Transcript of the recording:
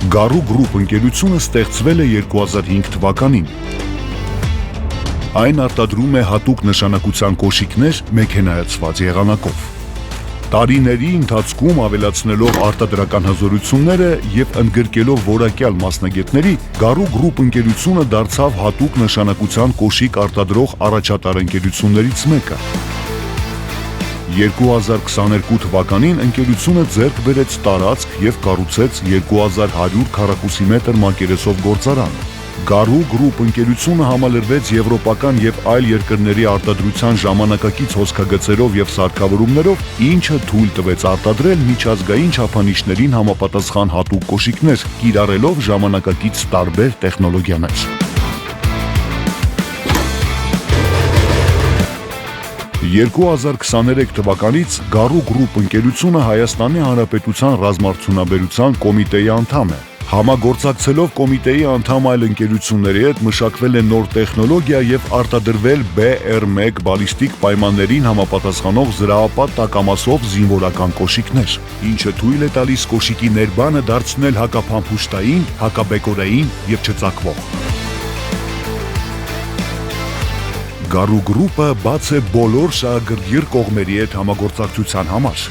Գարու գրուպ ընկերությունը ստեղծվել է 2005 թվականին։ Այն արտադրում է հատուկ նշանակության կոշիկներ մեքենայացված եղանակով։ Տարիների ընթացքում ավելացնելով արտադրական հզորությունները և ընդգրկելով որակյալ մասնագետների, Գարու գրուպ ընկերությունը դարձավ հատուկ նշանակության կոշիկ արտադրող առաջատար ընկերություններից մեկը։ 2022 թվականին ընկերությունը ձեռք բերեց տարածք և կառուցեց 2100 քառակուսի մետր մակերեսով գործարան։ Գարու գրուպ ընկերությունը համալրվեց եվրոպական և այլ երկրների արտադրության ժամանակակից հոսքագծերով և սարքավորումներով, ինչը թույլ տվեց արտադրել միջազգային չափանիշներին համապատասխան հատուկ կոշիկներ, կիրառելով ժամանակակից տարբեր տեխնոլոգիաներ։ 2023 թվականից Գարու գրուպ ընկերությունը Հայաստանի Հանրապետության ռազմարդյունաբերության կոմիտեի անդամ է։ Համագործակցելով կոմիտեի անդամ այլ ընկերությունների հետ մշակվել է նոր տեխնոլոգիա և արտադրվել BR1 բալիստիկ պայմաններին համապատասխանող զրահապատ տակամասով զինվորական կոշիկներ, ինչը թույլ է տալիս կոշիկի ներբանը դարձնել հակափամփուշտային, հակաբեկորային և չծակվող։ Գարու գրուպը բաց է բոլոր շահագրգիռ կողմերի հետ համագործակցության համար։